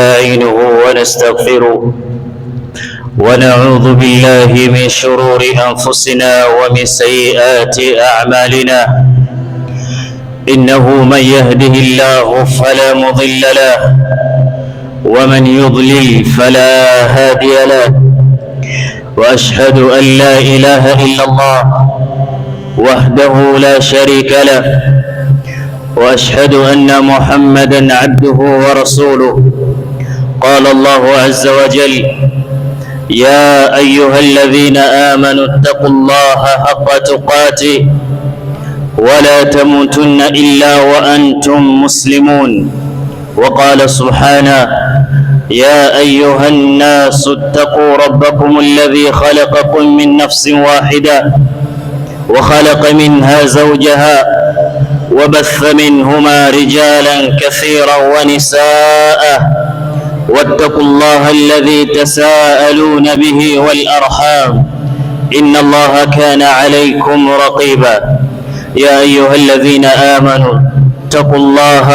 نستعينه ونستغفره ونعوذ بالله من شرور أنفسنا ومن سيئات أعمالنا. إنه من يهده الله فلا مضل له ومن يضلل فلا هادي له، وأشهد أن لا إله إلا الله وحده لا شريك له، وأشهد أن محمدًا عبده ورسوله. قال الله عز وجل: يا أيها الذين آمنوا اتقوا الله حق تقاته ولا تموتن إلا وأنتم مسلمون. وقال سبحانه: يا أيها الناس اتقوا ربكم الذي خلقكم من نفس واحدة وخلق منها زوجها وبث منهما رجالا كثيرا ونساء، واتقوا الله الذي تساءلون به والأرحام إن الله كان عليكم رقيبا. يا أيها الذين آمنوا اتقوا الله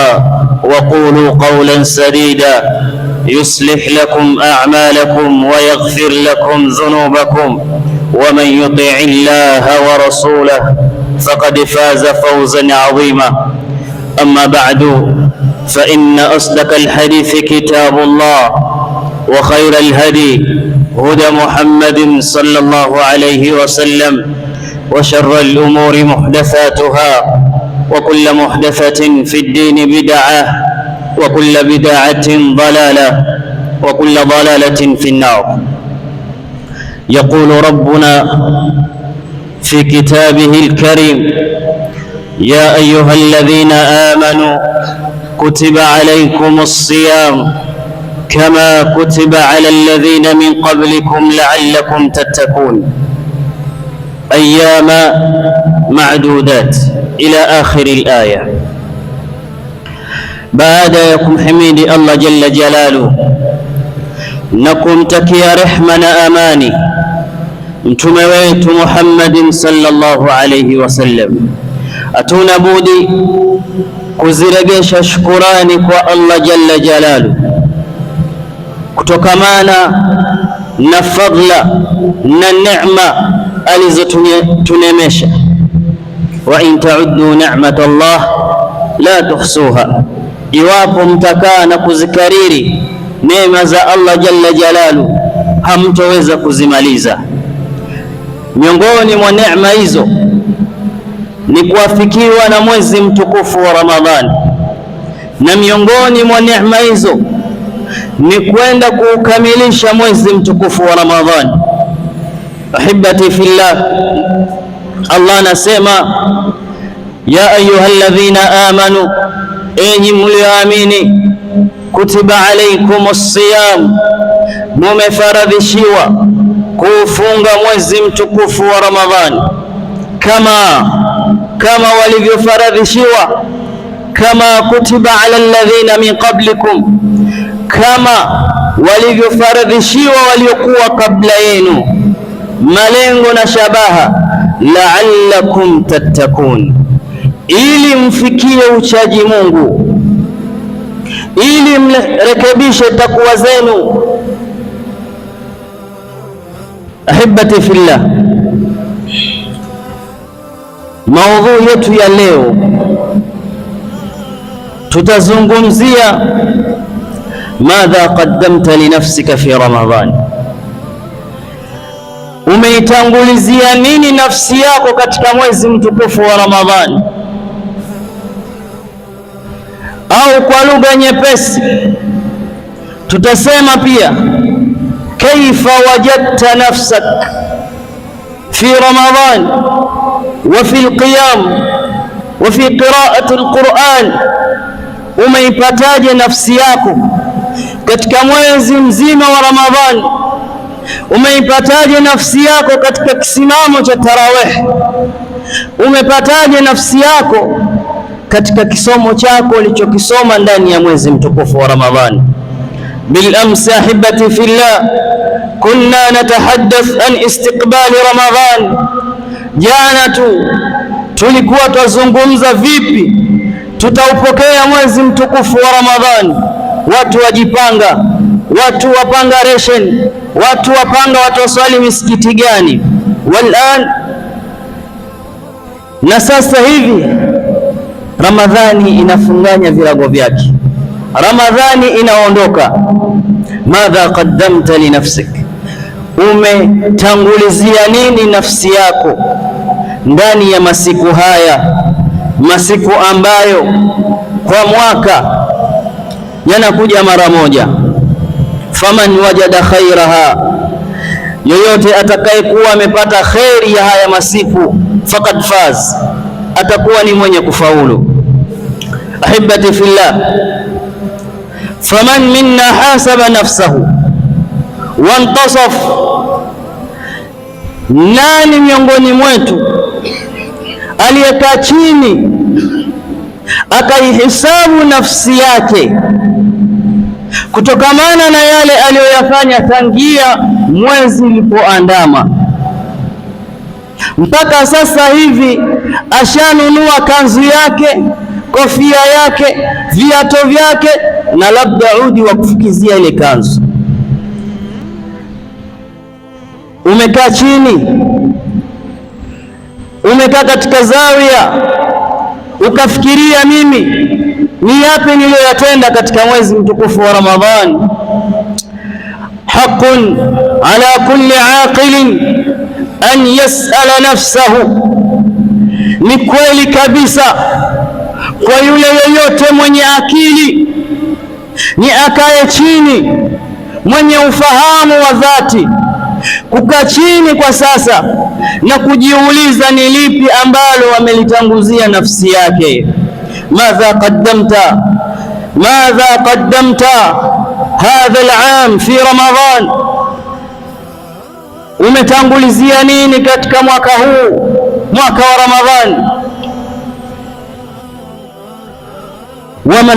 وقولوا قولا سديدا يصلح لكم أعمالكم ويغفر لكم ذنوبكم، ومن يطع الله ورسوله فقد فاز فوزا عظيما. أما بعد، فإن أصدق الحديث كتاب الله، وخير الهدي هدى محمد صلى الله عليه وسلم، وشر الأمور محدثاتها، وكل محدثة في الدين بدعة، وكل بدعة ضلالة، وكل ضلالة في النار. يقول ربنا في كتابه الكريم: يا أيها الذين آمنوا كتب عليكم الصيام كما كتب على الذين من قبلكم لعلكم تتقون، أيام معدودات إلى آخر الآية. baada ya kumhimidi Allah jalla jalalu na kumtakia rehma na amani mtume wetu Muhammadin sallallahu alayhi wasallam, hatuna budi kuziregesha shukurani kwa Allah jalla jalalu kutokamana na fadla na neema alizotunemesha. wa in ta'uddu ni'matallah la tuhsuha, iwapo mtakaa na kuzikariri neema za Allah jalla jalalu hamtoweza kuzimaliza. Miongoni mwa neema hizo ni kuafikiwa na mwezi mtukufu wa Ramadhani, na miongoni mwa neema hizo ni kwenda kuukamilisha mwezi mtukufu wa Ramadhani. Ahibati fillah, Allah anasema: ya ayyuhalladhina amanu, enyi mlioamini, kutiba alaykumus siyam, mumefaradhishiwa kuufunga mwezi mtukufu wa Ramadhani kama walivyofaradhishiwa, kama kutiba ala alladhina min qablikum, kama walivyofaradhishiwa waliokuwa kabla yenu. Malengo na shabaha, la'allakum tattaqun, ili mfikie uchaji Mungu, ili mrekebishe takwa zenu. Ahibati fillah, maudhui yetu ya leo tutazungumzia madha qaddamta li nafsika fi Ramadhan, umeitangulizia nini nafsi yako katika mwezi mtukufu wa Ramadhani? Au kwa lugha nyepesi tutasema pia, kaifa wajadta nafsak fi Ramadhan wa fi alqiyam wa fi qira'ati alquran, umeipataje nafsi yako katika mwezi mzima wa Ramadhani? Umeipataje nafsi yako katika kisimamo cha tarawih? Umepataje nafsi yako katika kisomo chako ulichokisoma ndani ya mwezi mtukufu wa Ramadhani? bil amsi ahibati fillah kunna natahaddath an istiqbali Ramadhan, jana tulikuwa tuzungumza vipi tutaupokea mwezi mtukufu wa Ramadhani, watu wajipanga, watu wapanga ration, watu wapanga watu waswali misikiti gani. Walan, na sasa hivi Ramadhani inafunganya virago vyake, Ramadhani inaondoka. Madha qaddamta li nafsik, umetangulizia nini nafsi yako ndani ya masiku haya, masiku ambayo kwa mwaka yanakuja mara moja. Faman wajada khairaha, yoyote atakayekuwa amepata khairi ya haya masiku, faqad faz, atakuwa ni mwenye kufaulu. Ahibati fillah, faman minna hasaba nafsahu wantasaf, nani miongoni mwetu aliyekaa chini akaihisabu nafsi yake kutokamana na yale aliyoyafanya tangia mwezi ulipoandama mpaka sasa hivi? Ashanunua kanzu yake, kofia yake, viatu vyake na labda udi wa kufukizia ile kanzu. Umekaa chini, umekaa katika zawia, ukafikiria mimi ni yapi niliyoyatenda katika mwezi mtukufu wa Ramadhani? Haqqun ala kulli aqilin an yas'ala nafsahu, ni kweli kabisa kwa yule yoyote mwenye akili ni akae chini, mwenye ufahamu wa dhati, kukaa chini kwa sasa na kujiuliza ni lipi ambalo amelitanguzia nafsi yake. Madha qaddamta hadha al-aam fi Ramadhan, umetangulizia nini katika mwaka huu, mwaka wa Ramadhan? Wama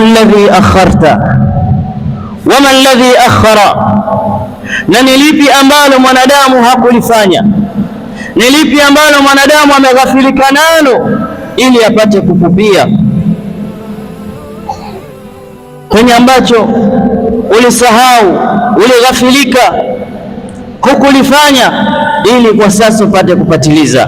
alladhi akhara, na ni lipi ambalo mwanadamu hakulifanya, ni lipi ambalo mwanadamu ameghafilika nalo ili apate kukupia, kwenye ambacho ulisahau, ulighafilika, hukulifanya ili kwa sasa upate kupatiliza.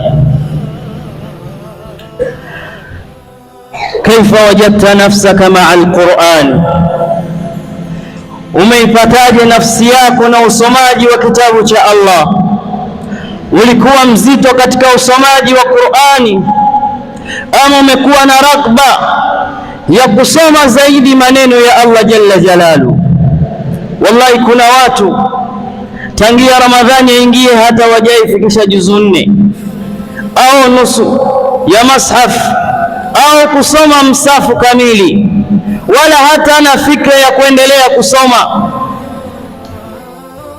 Kaifa wajadta nafsaka maa alquran, umeipataje nafsi yako na usomaji wa kitabu cha Allah? Ulikuwa mzito katika usomaji wa Qur'ani ama umekuwa na rakba ya kusoma zaidi maneno ya Allah jalla jalalu? Wallahi, kuna watu tangia Ramadhani yaingie hata wajaifikisha juzu 4 au nusu ya mashaf au kusoma msafu kamili, wala hata na fikra ya kuendelea kusoma.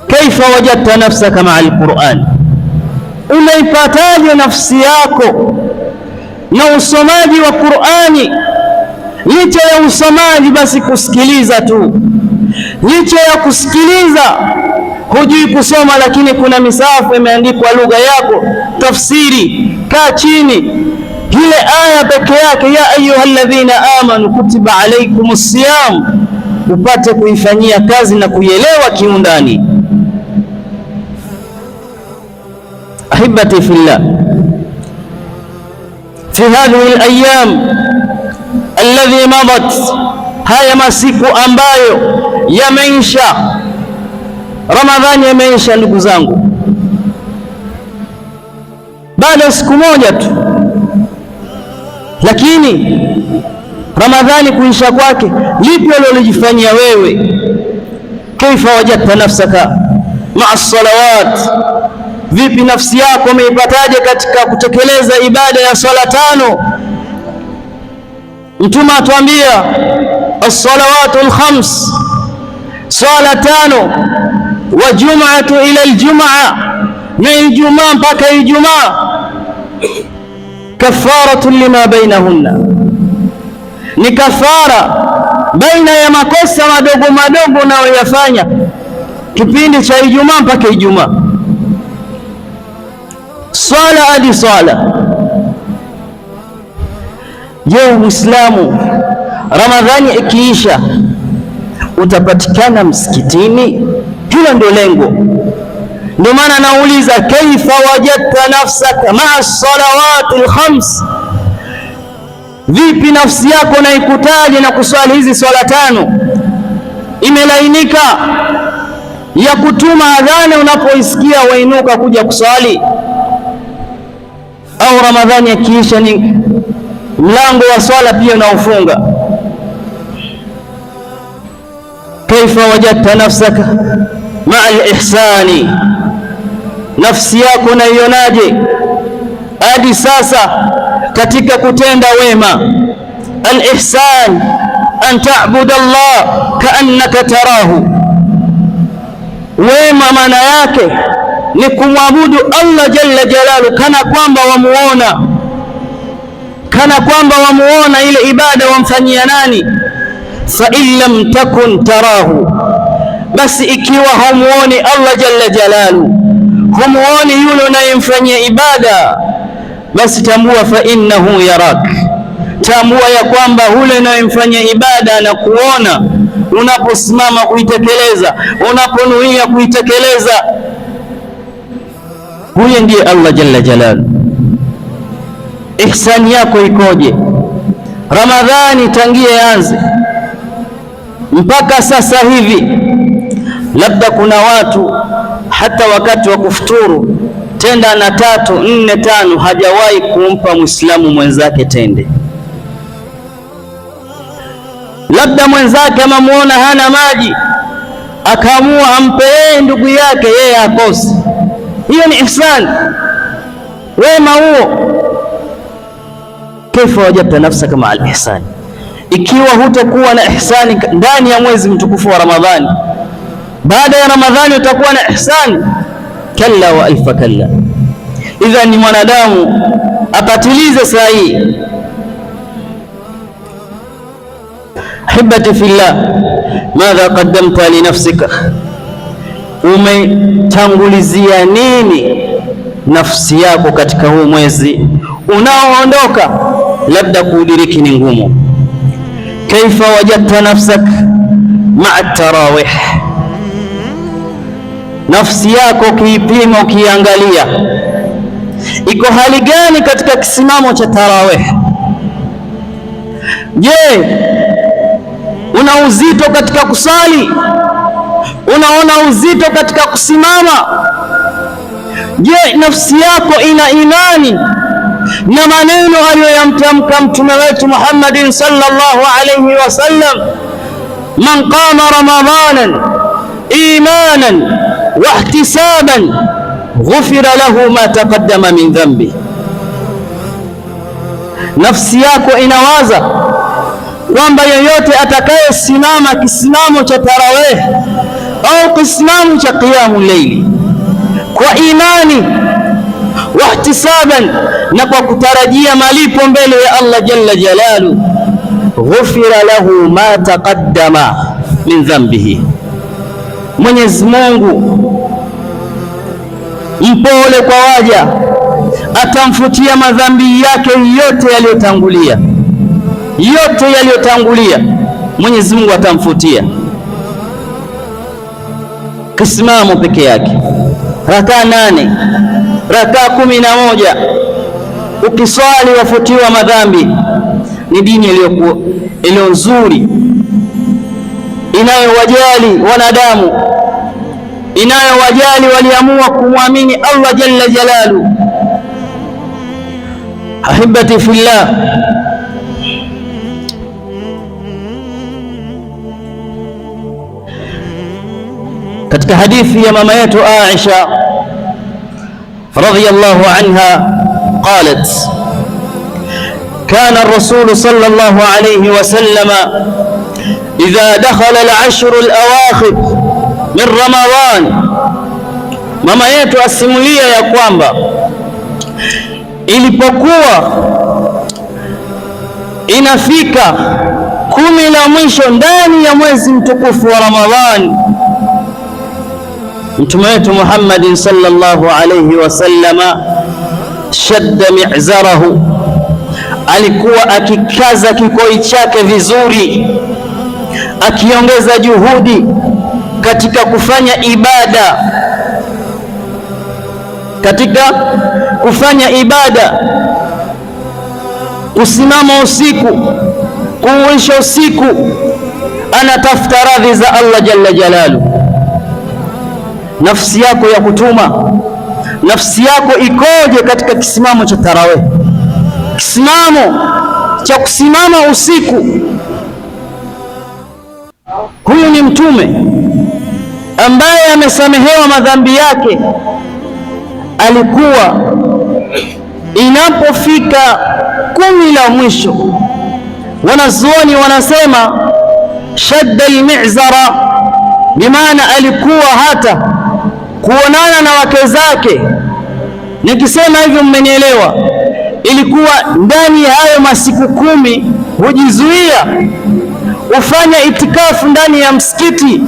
Kaifa wajadta nafsaka maa alquran, umeipataje nafsi yako na usomaji wa Qur'ani? Licha ya usomaji basi kusikiliza tu, licha ya kusikiliza hujui kusoma, lakini kuna misafu imeandikwa lugha yako, tafsiri. Kaa chini, ile aya peke yake, ya ayyuhalladhina amanu kutiba alaykumus siyam, upate kuifanyia kazi na kuielewa kiundani. Ahibati fillah, fi hadhihi al-ayyam alladhi madat, haya masiku ambayo yameisha, Ramadhani yameisha ndugu zangu, baada ya siku moja tu, lakini Ramadhani kuisha kwake, lipi ulilojifanyia wewe? Kaifa wajadta nafsaka maa salawat, vipi nafsi yako umeipataje katika kutekeleza ibada ya swala 5? Mtume atuambia as-salawatul khams, swala 5, wa jum'atu ila al-jum'a, na Ijumaa mpaka Ijumaa, kafaratu lima bainahunna, ni kafara baina ya makosa madogo madogo unayoyafanya kipindi cha Ijumaa mpaka Ijumaa, swala hadi swala. Je, Muislamu Ramadhani ikiisha utapatikana msikitini. Hilo ndio lengo. Ndio maana nauliza, kaifa wajadta nafsaka maa salawati al-khams, vipi nafsi yako naikutaje na kuswali hizi swala tano? Imelainika ya kutuma adhani unapoisikia wainuka kuja kuswali? Au Ramadhani akiisha ni mlango wa swala pia unaofunga? Kaifa wajadta nafsaka maa al-ihsani, nafsi yako naionaje hadi sasa katika kutenda wema? Al-ihsan an ta'budu Allah ka'annaka tarahu, wema maana yake ni kumwabudu Allah jalla jalalu kana kwamba wamuona, kana kwamba wamuona. Ile ibada wamfanyia nani? Fa in lam takun tarahu, basi ikiwa humuoni Allah jalla jalalu, humuoni yule unayemfanyia ibada, basi tambua fa innahu yarak, tambua ya kwamba yule unayemfanyia ibada na kuona unaposimama kuitekeleza, unaponuia kuitekeleza. Huyo ndiye Allah jalla jalalu. Ihsani yako ikoje? Ramadhani tangia yanze mpaka sasa hivi, labda kuna watu hata wakati wa kufuturu tenda na 3, 4, 5 hajawahi kumpa Muislamu mwenzake tende. Labda mwenzake amamuona hana maji, akaamua ampe yeye ndugu yake, yeye akose. Hiyo ni ihsan, wema huo. Kaifa wajadta nafsaka maa al-ihsani, ikiwa hutakuwa na ihsani ndani ya mwezi mtukufu wa Ramadhani, baada ya Ramadhani utakuwa na ihsani? Kalla wa alfa kalla. Idhan ni mwanadamu apatilize saa hii. Ahibati fillah, madha qaddamta li nafsika, umetangulizia nini nafsi yako katika huu mwezi unaoondoka? Labda kuudiriki ni ngumu. Kaifa wajadta nafsak maa tarawih, nafsi yako ukiipima, ukiangalia iko hali gani katika kisimamo cha tarawih? Je, una uzito katika kusali? Unaona uzito katika kusimama? Je, nafsi yako ina imani na maneno aliyoyamtamka mtume wetu Muhammadin sallallahu alayhi wasallam, man qama ramadanan imanan wa ihtisaban ghufira lahu ma taqaddama min dhanbi? Nafsi yako inawaza kwamba yeyote atakayesimama kisimamo cha tarawih au kisimamo cha qiyamul layli kwa imani wa ihtisaban, na kwa kutarajia malipo mbele ya Allah jalla jalalu, ghufira lahu ma taqaddama min dhanbihi, Mwenyezi Mungu mpole kwa waja, atamfutia madhambi yake yote yaliyotangulia, yote yaliyotangulia Mwenyezi Mungu atamfutia. Kisimamo peke yake, rakaa 8, rakaa 11, ukiswali wafutiwa madhambi. Ni dini iliyo nzuri, inayowajali wanadamu, inayowajali waliamua kumwamini Allah jalla jalalu. Ahibati fillah, katika hadithi ya mama yetu Aisha radhiyallahu anha qalat, kana ar-rasul sallallahu alayhi wa sallam idha dakhala al-ashr al-awakhir min Ramadan. Mama yetu asimulia ya kwamba ilipokuwa inafika 10 la mwisho ndani ya mwezi mtukufu wa Ramadhani, mtume wetu Muhammadin sallallahu alayhi wasallama shadda mi'zarahu, alikuwa akikaza kikoi chake vizuri, akiongeza juhudi katika kufanya ibada, kusimama usiku, kuuisha usiku, anatafuta radhi za Allah jalla jalalu. Nafsi yako ya kutuma, nafsi yako ikoje katika kisimamo cha tarawih, kisimamo cha kusimama usiku? Huyu ni mtume ambaye amesamehewa madhambi yake. Alikuwa inapofika 10 la mwisho, wanazuoni wanasema shadda al-mi'zara, bimaana alikuwa hata kuonana na wake zake. Nikisema hivyo mmenielewa. Ilikuwa ndani ya hayo masiku 10 hujizuia, ufanya itikafu ndani ya msikiti,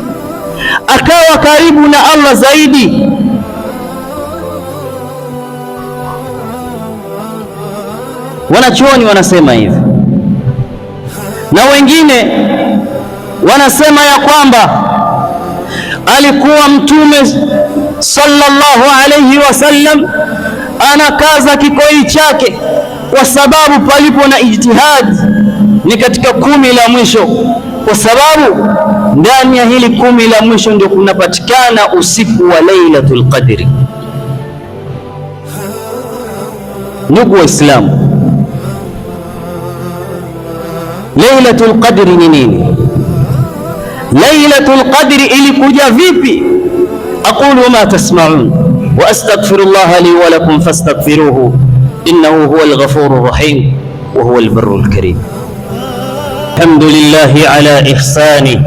akawa karibu na Allah zaidi. Wanachuoni wanasema hivi, na wengine wanasema ya kwamba alikuwa mtume sallallahu alayhi wasallam anakaza kikoi chake, kwa sababu palipo na ijtihad ni katika 10 la mwisho, kwa sababu ndani ya hili 10 la mwisho ndio kunapatikana usiku wa Lailatul Qadri. Ndugu Waislamu, Lailatul Qadri ni nini? Lailatul Qadri ilikuja vipi? Aqulu ma tasma'un wa astaghfirullah li wa lakum fastaghfiruhu innahu huwal ghafurur rahim wa huwal barrul karim. Alhamdulillahi ala ihsani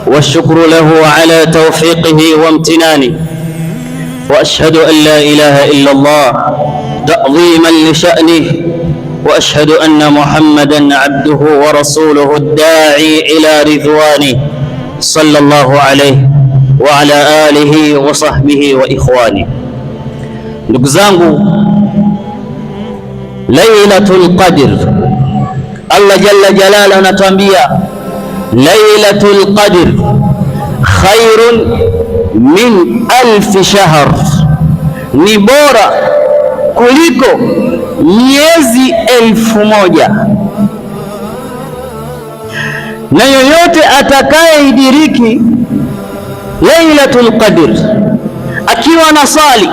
والشكر له على توفيقه وامتنانه وأشهد أن لا إله إلا الله تعظيما لشأنه وأشهد أن محمدا عبده ورسوله الداعي إلى رضوانه صلى الله عليه وعلى آله وصحبه وإخوانه. Ndugu zangu, Lailatul Qadr, Allah jalla jalaluhu anatuambia Lailatul Qadr khairun min 1000 shahr, ni bora kuliko miezi 1000. Na yoyote atakayeidiriki Lailatul Qadr akiwa anasali,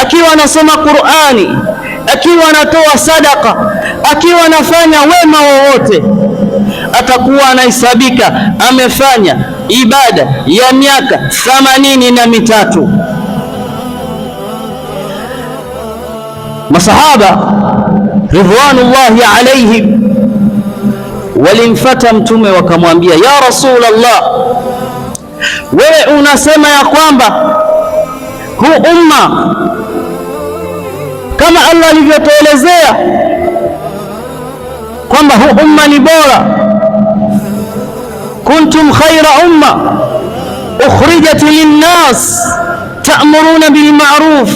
akiwa anasoma Qur'ani, akiwa anatoa sadaka, akiwa anafanya wema wowote, atakuwa anahesabika amefanya ibada ya miaka 83. Masahaba ridwanullahi alaihim walimfata mtume wakamwambia, ya Rasulullah, wewe unasema ya kwamba huu umma kama Allah alivyotuelezea kwamba huu umma ni bora, kuntum khayra umma ukhrijat linnas ta'muruna bil ma'ruf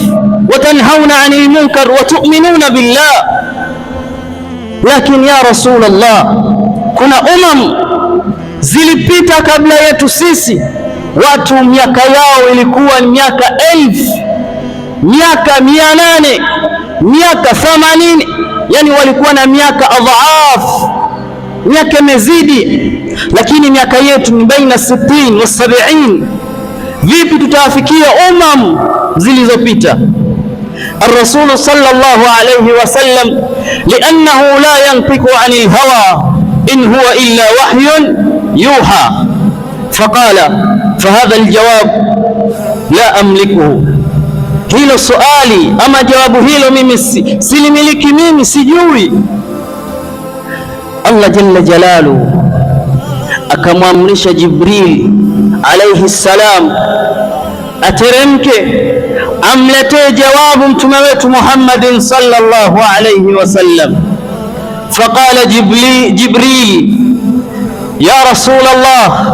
wa tanhauna 'anil munkar wa tu'minuna billah. Lakini ya Rasulullah, kuna zilipita kabla yetu sisi, watu miaka yao ilikuwa ni miaka 1000, miaka 800, miaka 80, yani walikuwa na miaka adhaaf, miaka imezidi, lakini miaka yetu ni baina 60 wa 70. Vipi tutawafikia zilizopita? الرسول صلى الله عليه وسلم لأنه لا ينطق عن الهوى إن هو إلا وحي يوحى، فقال فهذا الجواب لا أملكه. hilo swali ama jawabu hilo mimi silimiliki, mimi sijui. Allah jalla jalaluhu akamwamrisha Jibril alayhi salam ateremke amletee jawabu mtume wetu Muhammadin sallallahu alayhi wasallam. Faqala Jibril ya Rasulallah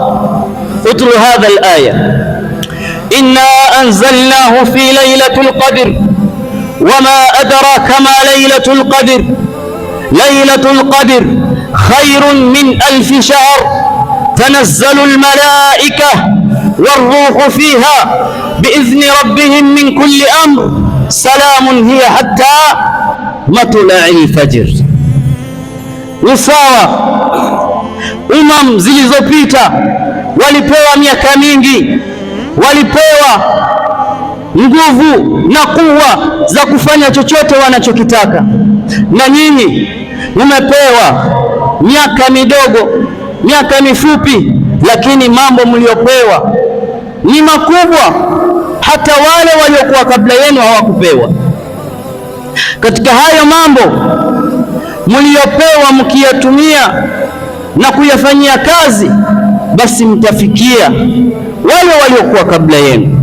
utlu hadha al-aya inna anzalnahu fi laylatul qadr wama adraka ma laylatul qadr laylatul qadr khayrun min 1000 shahr tanazzalu almalaika warruhu fiha biidhni rabbihim min kulli amr salamun hiya hatta matla'il fajr. Ni sawa zilizopita walipewa miaka mingi, walipewa nguvu na kuwa za kufanya chochote wanachokitaka, na nyinyi mmepewa miaka midogo, miaka mifupi, lakini mambo mliopewa ni makubwa, hata wale waliokuwa kabla yenu hawakupewa. Katika hayo mambo mliopewa, mkiyatumia na kuyafanyia kazi, basi mtafikia wale waliokuwa kabla yenu.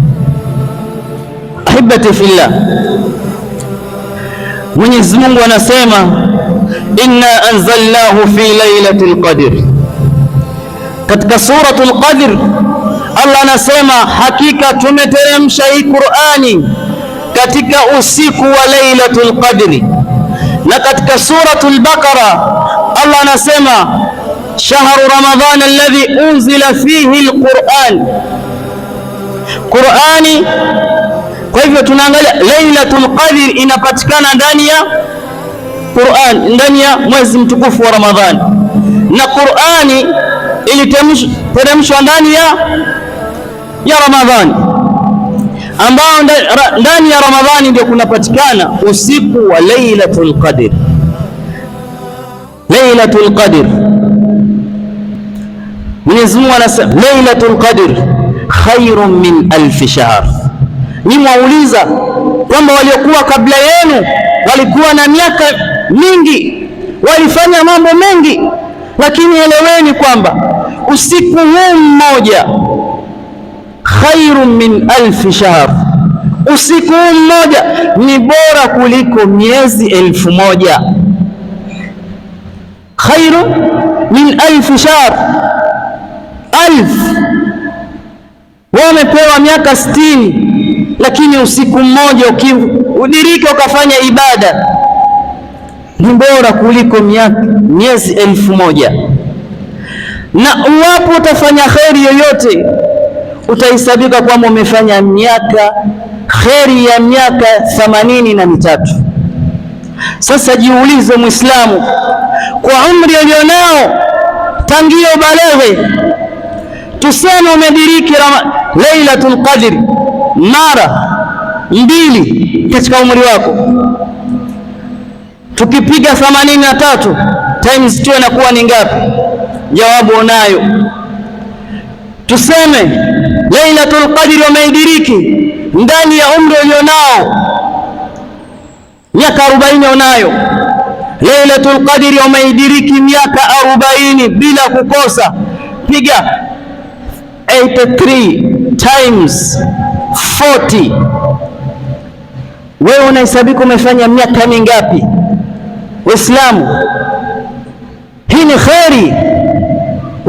Ahibati fillah, Mwenyezi Mungu anasema inna anzalnahu fi lailatul qadr. Katika suratul Qadr Allah anasema hakika tumeteremsha hii Qur'ani katika usiku wa lailatul qadri. Na katika suratul Baqara Allah anasema shahru ramadhan alladhi unzila fihi alquran. Qur'ani. Kwa hivyo tunaangalia lailatul qadr inapatikana ndani ya Qur'an, ndani ya mwezi mtukufu wa Ramadhani, na Qur'ani iliteremshwa ndani ya Ramadhani, ambao ndani ya Ramadhani ndio kunapatikana usiku wa lailatul qadr. Lailatul qadr, Mwenyezi Mungu anasema lailatul qadr khairun min alf shahr. Ni mwauliza kwamba waliokuwa kabla yenu walikuwa na miaka mingi, walifanya mambo mengi, lakini eleweni kwamba usiku huu mmoja khairun min alf shahr, usiku huu mmoja ni bora kuliko miezi 1000. Khairun min alf shahr, alf. Wamepewa miaka 60, lakini usiku mmoja ukiudirika ukafanya ibada ni bora kuliko miezi 1000. Na uwapo utafanya kheri yoyote utahesabika kwamba umefanya kheri ya miaka 83. Sasa jiulize Muislamu, kwa umri ulionao tangio balaghe, tuseme umediriki lailatul qadr mara 2 katika umri wako, tukipiga 83 times 2 inakuwa ni ngapi? Jawabu unayo. Tuseme lailatul qadr umeidiriki ndani ya umri ulionao, miaka 40 unayo. Lailatul qadr umeidiriki miaka 40 bila kukosa, piga 83 times 40, wewe unahesabika umefanya miaka mingapi? Waislamu, hii ni kheri.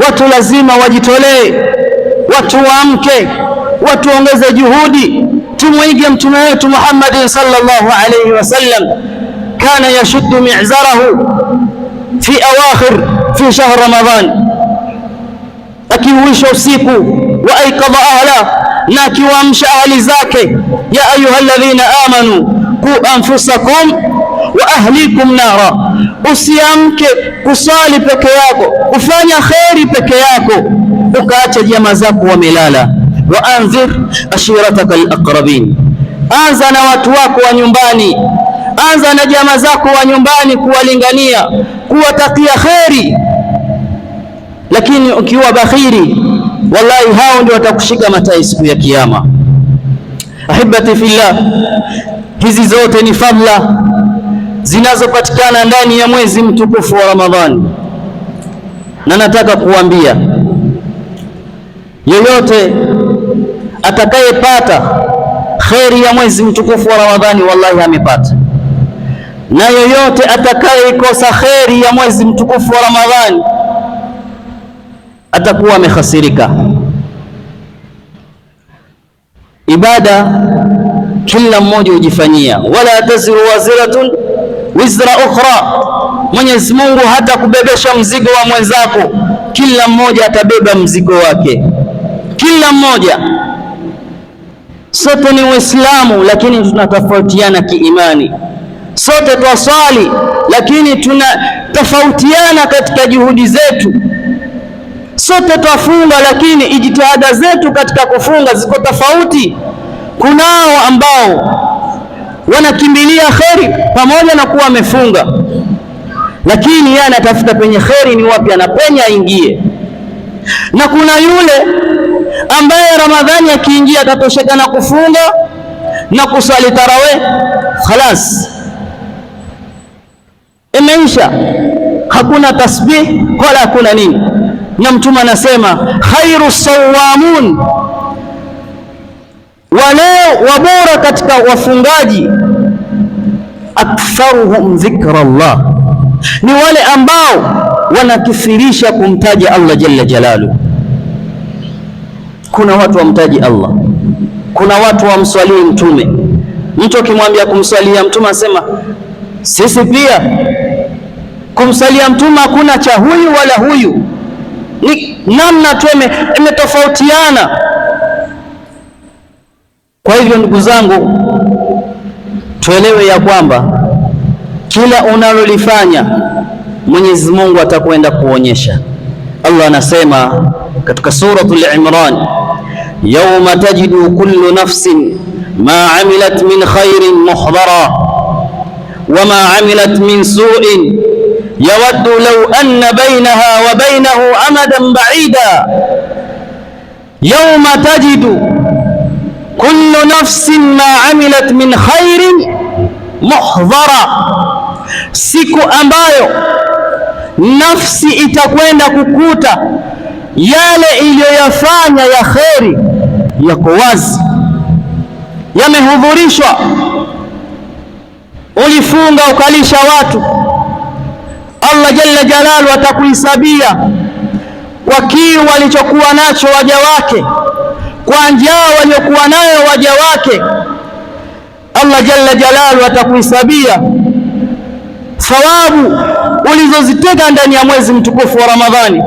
Watu lazima wajitolee, watu waamke, watu waongeze juhudi, tumwige mtume wetu Muhammad sallallahu alayhi wasallam. Kana yashuddu mi'zarahu fi awakhir fi shahr Ramadhan, akiuisha usiku wa aikadha ahla, na akiwaamsha ahli zake, ya ayuha alladhina amanu qu anfusakum wa ahlikum nara. Usiamke kusali peke yako, kufanya kheri peke yako, ukaacha jamaa zako wamelala. Wa anzir ashirataka alaqrabin, anza na watu wako wa nyumbani, anza na jamaa zako wa nyumbani, kuwalingania, kuwatakia kheri. Lakini ukiwa bakhiri, wallahi hao ndio watakushika matai siku ya Kiyama. Ahibati fillah, hizi zote ni fadhila zinazopatikana ndani ya mwezi mtukufu wa Ramadhani, na nataka kuambia yoyote atakayepata kheri ya mwezi mtukufu wa Ramadhani, wallahi amepata, na yoyote atakayeikosa kheri ya mwezi mtukufu wa Ramadhani atakuwa amekhasirika. Ibada kila mmoja hujifanyia, wala taziru waziratun wizra ukhra. Mwenyezi Mungu hata kubebesha mzigo wa mwenzako kila mmoja atabeba mzigo wake, kila mmoja. Sote ni Waislamu, lakini tunatofautiana kiimani. Sote twaswali, lakini tunatofautiana katika juhudi zetu. Sote twafunga, lakini ijitihada zetu katika kufunga ziko tofauti. Kunao ambao wanakimbilia kheri pamoja na kuwa wamefunga, lakini yeye anatafuta penye kheri ni wapi anapenya aingie. Na kuna yule ambaye Ramadhani akiingia atatosheka na kufunga na kusali tarawih, khalas, imeisha, hakuna tasbih wala hakuna nini. Na Mtume anasema khairu sawamun, wale wabora katika wafungaji, aktharuhum dhikra Allah, ni wale ambao wanakithirisha kumtaja Allah jalla jalalu. Kuna watu wamtaji Allah, kuna watu wamswalii Mtume. Mtu akimwambia kumswalia Mtume asema sisi pia kumswalia Mtume hakuna cha huyu wala huyu, ni namna tu imetofautiana. Kwa hivyo ndugu zangu, tuelewe ya kwamba kila unalolifanya Mwenyezi Mungu atakwenda kuonyesha. Allah anasema katika suratul Imran, yawma tajidu kullu nafsin ma amilat min khairin muhdara wama amilat min su'in yawaddu law anna bainaha wa bainahu amadan ba'ida. Yawma tajidu kullu nafsin ma amilat min khairin muhdara, siku ambayo nafsi itakwenda kukuta yale iliyoyafanya ya kheri yako wazi, yamehudhurishwa. Ulifunga ukalisha watu, Allah jalla jalalu atakuhisabia kwa kiu walichokuwa nacho waja wake, kwa njaa waliokuwa nayo waja wake. Allah jalla jalalu atakuhisabia thawabu ulizozitega ndani ya mwezi mtukufu wa Ramadhani,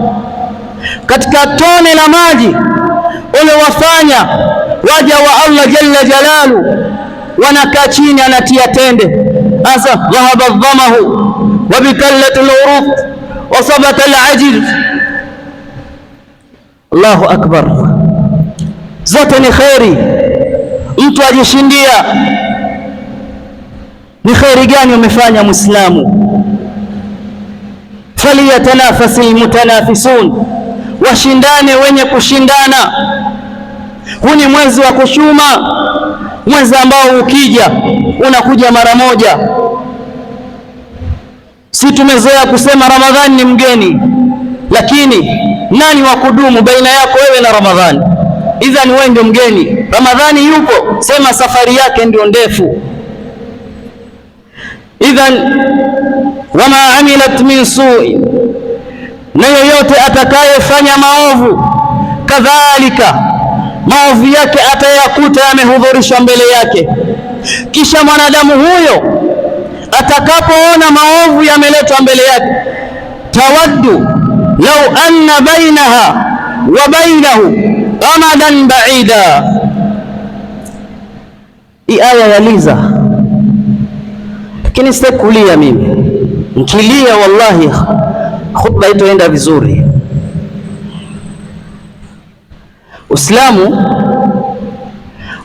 katika tone la maji uliowafanya waja wa Allah jalla jalalu wanakaa chini, anatia tende, asa dhahaba dhamahu wa bikallati al-uruq wa sabata al-ajil. Allahu akbar, zote ni kheri. Mtu ajishindia, ni kheri gani umefanya Muislamu? Falyatanafasi almutanafisun, washindane wenye kushindana. Huu ni mwezi wa kushuma, mwezi ambao ukija unakuja mara moja. Si tumezoea kusema Ramadhani ni mgeni, lakini nani wa kudumu baina yako wewe na Ramadhani? Idhan wewe ndio mgeni. Ramadhani yupo, sema safari yake ndio ndefu. Idhan wama amilat min su'i, na yoyote atakayefanya maovu, kadhalika maovu yake atayakuta yamehudhurishwa mbele yake. Kisha mwanadamu huyo atakapoona maovu yameletwa mbele yake, tawaddu law anna bainaha wa bainahu amadan ba'ida. Hii aya yaliza, lakini sitakulia mimi. Mkilia wallahi khutba itaenda vizuri. Uislamu,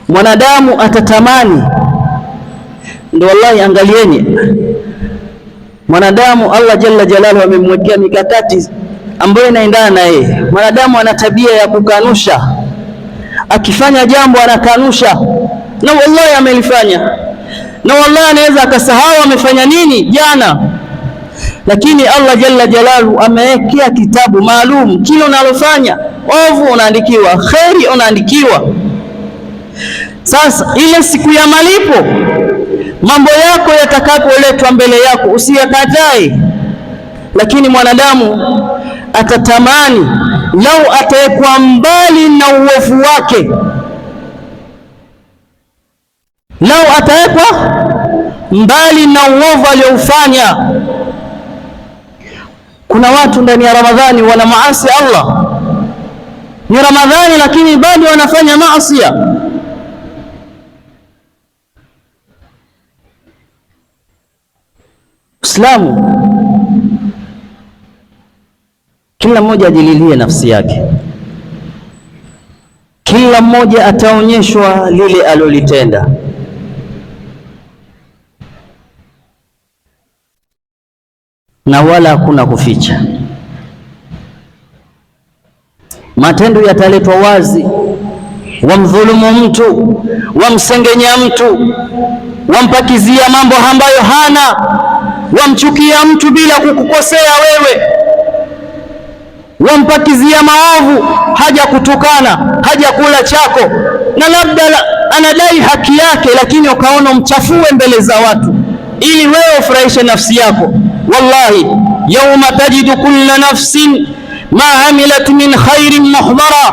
mwanadamu atatamani, ndio wallahi, angalieni mwanadamu, Allah jalla jalaluhu amemwekea mikakati ambayo inaendana na yeye. Mwanadamu ana tabia ya kukanusha, akifanya jambo anakanusha, na wallahi amelifanya, na wallahi anaweza akasahau amefanya nini jana, lakini Allah jalla jalaluhu amewekea kitabu maalum. Kila unalofanya ovu unaandikiwa, kheri unaandikiwa. Sasa ile siku ya malipo, mambo yako yatakapoletwa mbele yako usiyakatae, lakini mwanadamu atatamani lau atawekwa mbali na uovu wake, lau atawekwa mbali na uovu aliofanya. Kuna watu ndani ya Ramadhani wana maasi Allah, ni Ramadhani lakini bado wanafanya maasi. Uislamu, kila mmoja ajililie nafsi yake, kila mmoja ataonyeshwa lile alolitenda. Na wala hakuna kuficha. Matendo yataletwa wazi. Wamdhulumu mtu, wamsengenya mtu, wampakizia mambo ambayo hana, wamchukia mtu bila kukukosea wewe, wampakizia maovu, haja kutukana, haja kula chako, na labda anadai haki yake, lakini ukaona mchafue mbele za watu ili wewe ufurahishe nafsi yako. Wallahi, yawma tajidu kulla nafsin ma amilat min khairin muhdara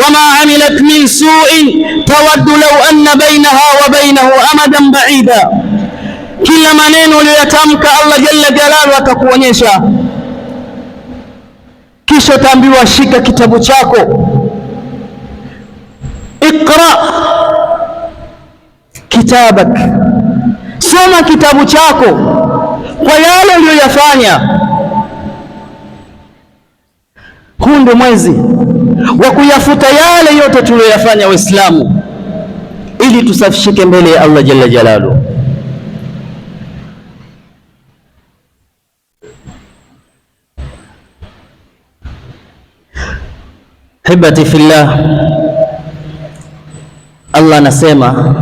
wa ma amilat min su'in tawaddu law anna bainaha wa bainahu amadan ba'ida. Kila maneno uliyotamka Allah jalla jalaluhu atakuonyesha, kisha utaambiwa shika kitabu chako, iqra kitabak, soma kitabu chako kwa yale uliyoyafanya. Huu ndio mwezi wa kuyafuta yale yote tuliyoyafanya Waislamu, ili tusafishike mbele ya Allah jalla jalaluhu. Hibati fillah, Allah anasema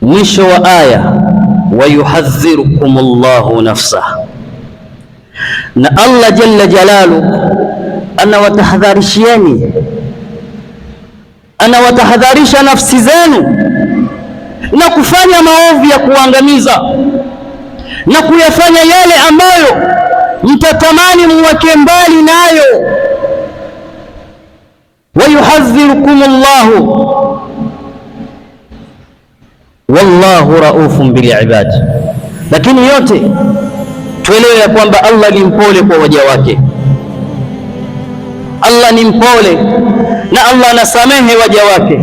mwisho wa aya, wayuhadhdhirukumullahu nafsah, na Allah jalla jalaluhu anawatahadharishieni, anawatahadharisha nafsi zenu na kufanya maovu ya kuangamiza na kuyafanya yale ambayo mtatamani muweke mbali nayo. Wayuhadhdhirukumullahu wallahu raufun bilibad. Lakini yote tuelewe ya kwamba Allah ni mpole kwa waja wake. Allah ni mpole na Allah anasamehe waja wake.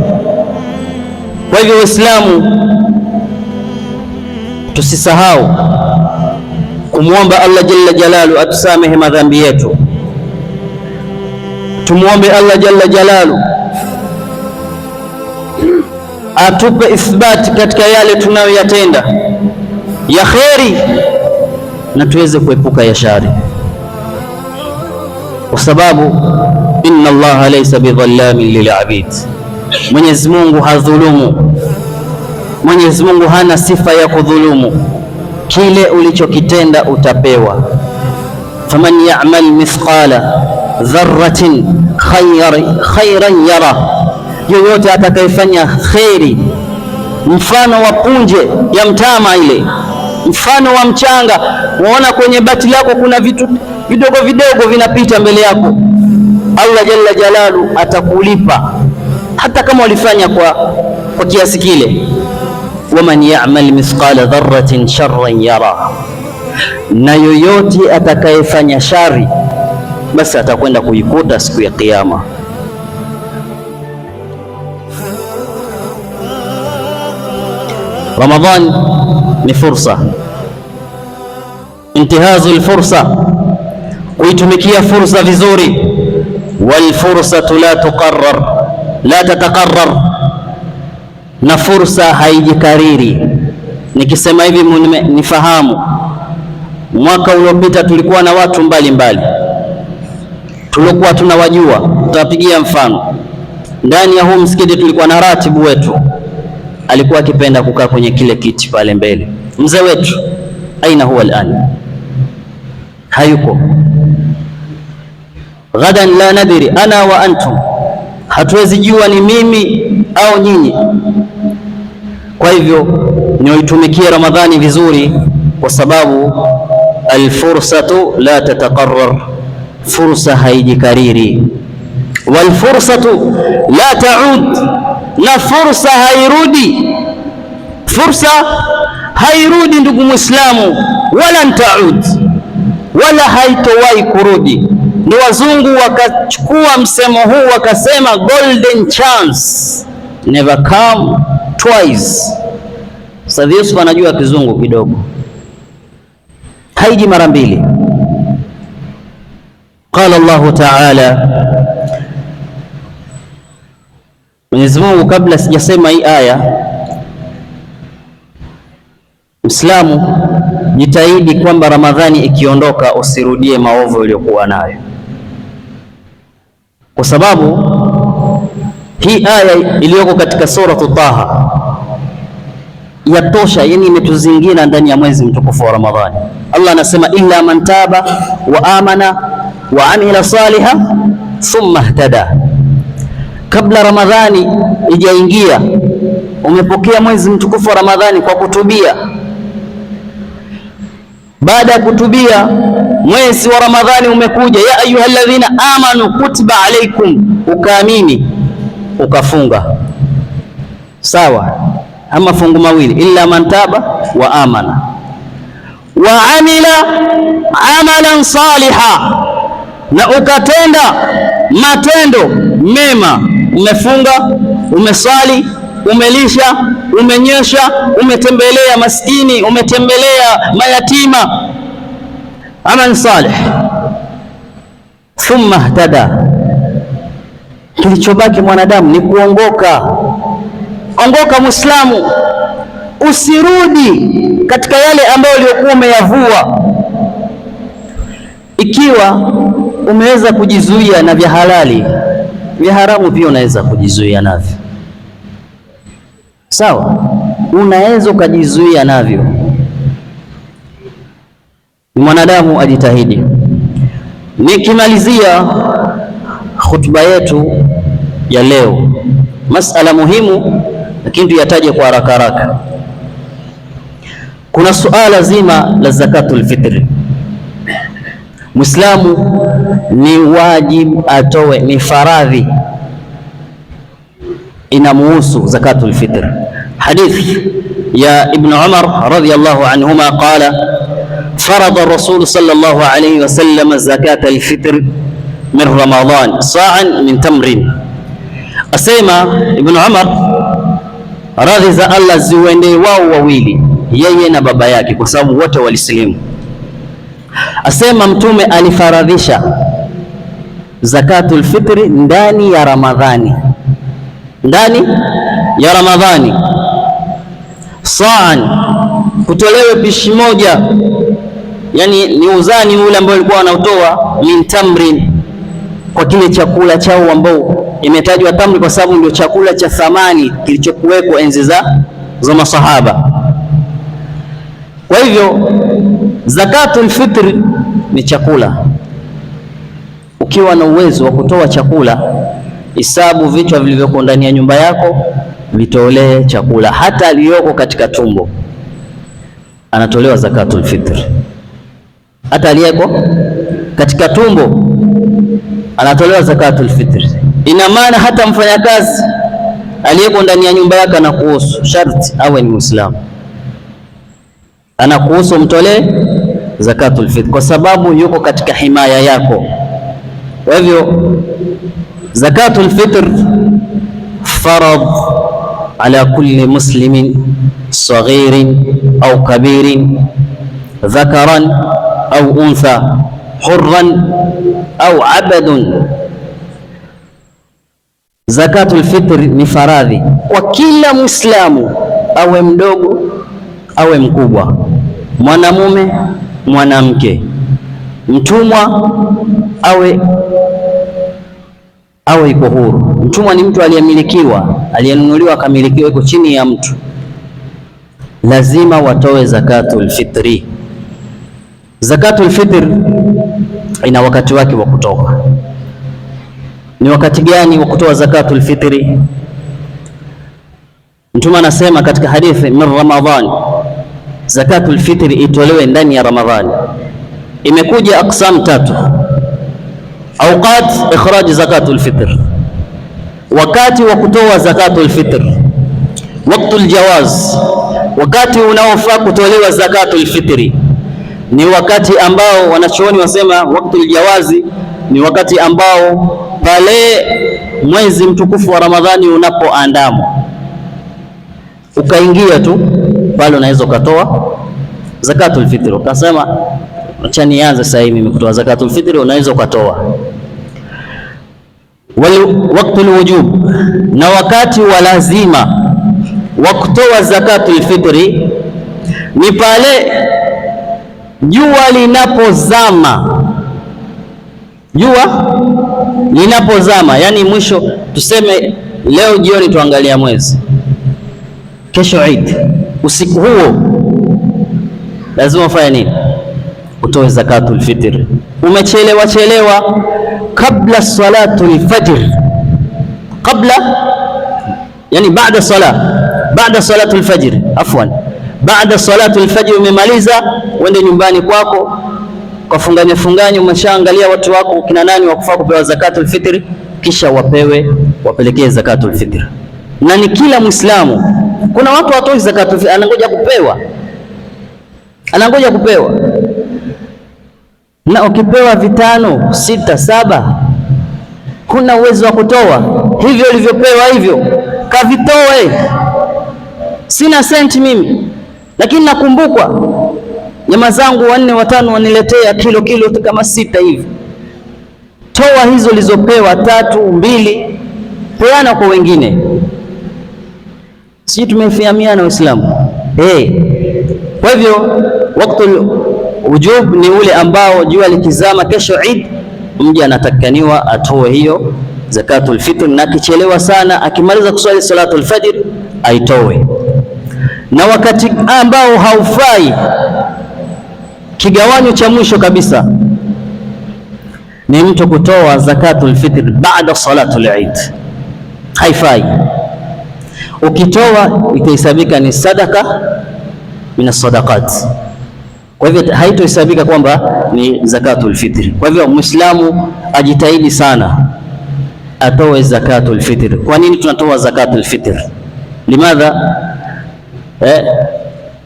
Kwa hivyo Waislamu, tusisahau kumwomba Allah jalla jalaluhu atusamehe madhambi yetu. Tumuombe Allah jalla jalaluhu atupe ithbati katika yale tunayoyatenda ya kheri, na tuweze kuepuka ya shari, kwa sababu inna Allaha laysa bidhallamin lilabid. Mwenyezi Mungu hadhulumu. Mwenyezi Mungu hana sifa ya kudhulumu. Kile ulichokitenda utapewa. Faman ya'mal mithqala dharratin khayran yara, yoyote atakayefanya kheri, mfano wa punje ya mtama, ile mfano wa mchanga, unaona kwenye bati lako kuna vitu vidogo vidogo vinapita mbele yako, Allah jalla jalaluhu atakulipa hata kama ulifanya kwa kiasi kile. Waman ya'mal mithqala dharratin sharran yara, na yoyote atakayefanya shari basi atakwenda kuikuta siku ya Kiyama. Ramadhan ni fursa, intihazu alfursa, kuitumikia fursa vizuri. Walfursatu la tataqarrar, na fursa haijikariri. Nikisema hivi nifahamu, mwaka uliopita tulikuwa na watu mbalimbali tulikuwa tunawajua. Tutapigia mfano, ndani ya huu msikiti tulikuwa na ratibu wetu, alikuwa akipenda kukaa kwenye kile kiti pale mbele. Mzee wetu aina huwa al'an, hayuko. Ghadan la nadri ana wa antum, hatuwezi jua ni mimi au nyinyi. Kwa hivyo niuitumikie Ramadhani vizuri, kwa sababu alfursatu la tataqarrar, fursa haijikariri. Walfursatu la taud, na fursa hairudi. Fursa hairudi ndugu Muislamu, wala ntaud, wala haitowahi kurudi. Ndio wazungu wakachukua msemo huu wakasema golden chance never come twice. Sasa Yusuf anajua kizungu kidogo, haiji mara mbili. Qala Allahu ta'ala, Mwenyezi Mungu, kabla sijasema hii aya, Muislamu jitahidi kwamba Ramadhani ikiondoka usirudie maovu uliyokuwa nayo, kwa sababu hii aya iliyoko katika suratu Taha yatosha, yani imetuzingira ndani ya mwezi mtukufu wa Ramadhani. Allah anasema illa man taba wa amana wa amila saliha thumma ihtada. Kabla Ramadhani ijaingia, umepokea mwezi mtukufu wa Ramadhani kwa kutubia. Baada ya kutubia, mwezi wa Ramadhani umekuja, ya ayyuhalladhina amanu kutiba alaykum, ukaamini ukafunga, sawa, ama fungu mawili, illa man taba wa amana wa amila amalan saliha, na ukatenda matendo mema. Umefunga, umeswali, umelisha, umenyesha, umetembelea maskini, umetembelea mayatima, amal salih. Thumma ihtada, kilichobaki mwanadamu ni kuongoka. Ongoka Muislamu, usirudi katika yale ambayo uliokuwa umeyavua. Ikiwa umeweza kujizuia na vya halali, vya haramu pia unaweza kujizuia navyo, sawa, unaweza ukajizuia navyo. Mwanadamu ajitahidi. Nikimalizia khutba yetu ya leo, masala muhimu lakini tuyataje kwa haraka haraka. Kuna suala zima la zakatul fitri. Muislamu ni wajib atoe, ni faradhi, inamuhusu zakatul fitr. Hadith ya Ibn Umar radhiyallahu anhuma qala farada Rasul sallallahu alayhi wa sallam zakatul fitr min Ramadan sa'an min tamrin. Asema Ibn Umar, radhi za Allah ziwende wao wawili, yeye na baba yake, kwa sababu wote walisilimu. Asema Mtume alifaradhisha zakatul fitri ndani ya Ramadhani, ndani ya Ramadhani. Sa'an, kutolewe pishi moja, yani ni uzani ule ambao ulikuwa wanautoa, min tamrin, kwa kile chakula chao ambao imetajwa tamri kwa sababu ndio chakula cha thamani kilichokuwekwa enzi za masahaba. Kwa hivyo zakatul fitr ni chakula. Ukiwa na uwezo wa kutoa chakula, hisabu vichwa vilivyoko ndani ya nyumba yako, vitolee chakula. Hata aliyoko katika tumbo anatolewa zakatul fitr. Hata aliyeko katika tumbo anatolewa zakatul fitr. Ina maana hata mfanyakazi aliyeko ndani ya nyumba yake anakuhusu, sharti awe ni Muislamu, anakuhusu mtolee zakatul fitr kwa sababu yuko katika himaya yako. Kwa hivyo zakatul fitr farad ala kulli muslimin saghirin au kabirin, dhakaran au untha, hurran au abadun. Zakatul fitr ni faradhi kwa kila Muislamu, awe mdogo awe mkubwa, mwanamume mwanamke, mtumwa awe iko huru. Mtumwa ni mtu aliyemilikiwa, aliyenunuliwa akamilikiwa, iko chini ya mtu, lazima watoe zakatul fitri. Zakatul fitr ina wakati wake wa kutoka. Ni wakati gani wa kutoa zakatul fitri? Mtume anasema katika hadithi, min Ramadhan, zakatul fitri itolewe ndani ya Ramadhani. Imekuja aqsam tatu. Awqat ikhraj zakatul fitr, wakati wa kutoa zakatul fitr. Waqtul jawaz, wakati unaofaa kutolewa zakatul fitri. ni wakati ambao wanachuoni wasema wakati jawazi, ni wakati ambao pale mwezi mtukufu wa Ramadhani unapoandama ukaingia tu pale, unaweza ukatoa zakatul fitri. Ukasema acha nianze sasa hivi mimi kutoa zakatul fitri, unaweza ukatoa. Waqtul wujub, na wakati wa lazima wa kutoa zakatul fitri ni pale jua linapozama. Jua linapozama, yani mwisho, tuseme leo jioni tuangalia mwezi, kesho Eid, usiku huo lazima ufanye nini? Utoe zakatul fitr. Umechelewa kabla salatul fajr, yani baada salatul fajr, afwan, baada salatul fajr umemaliza, uende nyumbani kwako kafunganye, umeshaangalia watu wako kina nani wakufaa kupewa zakatul fitr, kisha wapelekee zakatul fitr. Na ni kila Muislamu. Kuna watu watoi zakatul fitr, anangoja kupewa, na ukipewa 5, 6, 7 kuna uwezo wa kutoa hivyo ulivyopewa hivyo, kavitoe. Sina senti mimi, lakini nakumbukwa jamaa zangu 4, 5 waniletea kilo kama 6 hivi. Toa hizo ulizopewa, 3, 2, peana kwa wengine. Sisi tumefahamiana Uislamu. Kwa hivyo wakati wujub ni ule ambao jua likizama kesho Eid, mja anatakaniwa atoe hiyo zakatul fitr, na akichelewa sana, akimaliza kuswali salatul fajr aitoe. Na wakati ambao haufai, kigawanyo cha mwisho kabisa, ni mtu kutoa zakatul fitr baada salatul Eid. Haifai. Ukitoa itahesabika ni sadaka min as-sadaqat, kwa hivyo haitohesabika kwamba ni zakatul fitr. Kwa hivyo Muislamu ajitahidi sana atoe zakatul fitr. Kwa nini tunatoa zakatul fitr? Limadha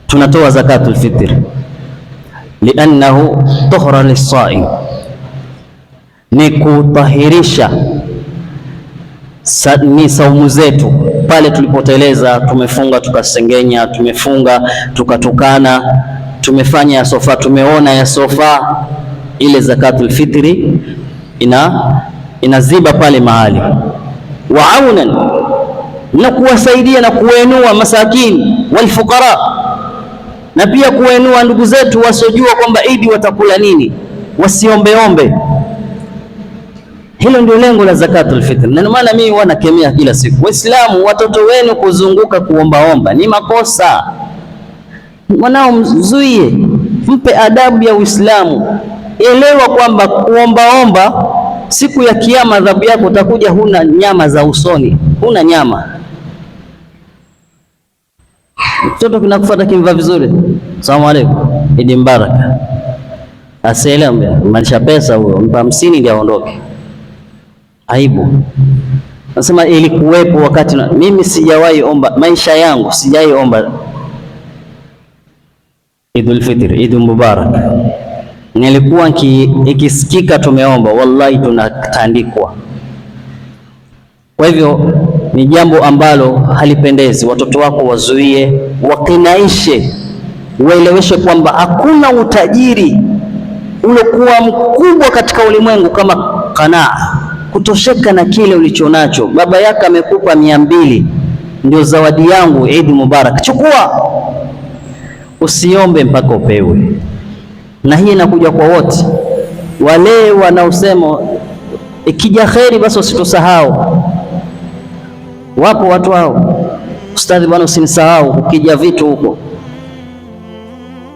tunatoa zakatul fitr? Liannahu tuhra lis-saim, ni kutahirisha ni saumu zetu. Pale tulipoteleza, tumefunga tukasengenya, tumefunga tukatukana, tumefanya ya sofa, tumeona ya sofa, ile zakatul fitri inaziba pale mahali. Wa aunan, na kuwasaidia na kuwainua masakini wal fuqara, na pia kuwainua ndugu zetu wasiojua kwamba Idi watakula nini, wasiombeombe. Hilo ndio lengo la zakatul fitr. Na ndio maana mimi wanakemea kila siku Waislamu, watoto wenu kuzunguka kuombaomba ni makosa. Mwanao mzuie, mpe adabu ya Uislamu. Elewa kwamba kuombaomba siku ya Kiyama adhabu yako utakuja, huna nyama za usoni, huna nyama. Mtoto kinakufuata kimva vizuri, asalamu alaykum, Idi mbaraka, asalamu, maanisha pesa huyo, mpa 50 ndio aondoke. Aibu. Nasema ilikuwepo wakati mimi sijawahi omba maisha yangu, sijawahi omba Idul Fitr, Idul Mubarak. Nilikuwa ikisikika tumeomba, wallahi tunatandikwa. Kwa hivyo ni jambo ambalo halipendezi. Watoto wako wazuie, wakinaishe, waeleweshe kwamba hakuna utajiri uliokuwa mkubwa katika ulimwengu kama qanaa, kutosheka na kile ulichonacho. Baba yako amekupa 200, ndio zawadi yangu Eid Mubarak, chukua, usiombe mpaka upewe. Na hii inakuja kwa wote wale wanaosema ikija kheri basi usitusahau. Wapo watu hao, ustadhi bwana usinisahau ukija vitu huko.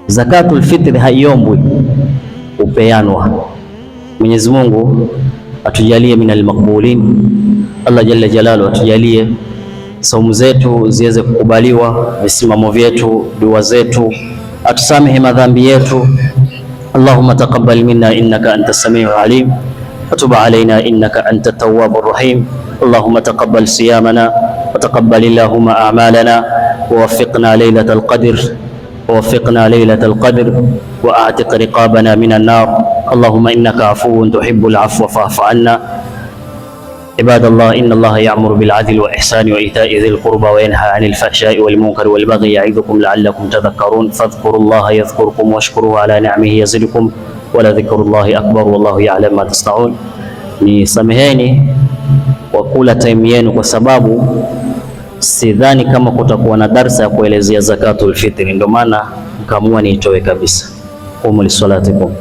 Zakatul fitr haiombwi, upeanwa. Mwenyezi Mungu atujalie minal maqbulin. Allah jalla jalalu atujalie saumu zetu ziweze kukubaliwa, visimamo vyetu, dua zetu, atusamehe madhambi yetu. Allahumma taqabbal minna innaka antas samiul alim wa tub alaina innaka antat tawwabur rahim. Allahumma taqabbal siyamana wa taqabbal Allahumma a'malana wa waffiqna laylatal qadr ووفقنا ليلة القدر وأعتق رقابنا من النار. اللهم إنك عفو تحب العفو فاعف عنا. عباد الله، إن الله يأمر بالعدل والإحسان وإيتاء ذي القربى وينهى عن الفحشاء والمنكر والبغي يعظكم لعلكم تذكرون. فاذكروا الله يذكركم واشكروه على نعمه يزدكم ولذكر الله أكبر والله يعلم ما تصنعون. Nisameheni kwa kula time yenu, kwa sababu sidhani kama kutakuwa na darsa ya kuelezea zakatul fitri, ndio maana nikaamua niitoe kabisa. Qumu lisalatikum.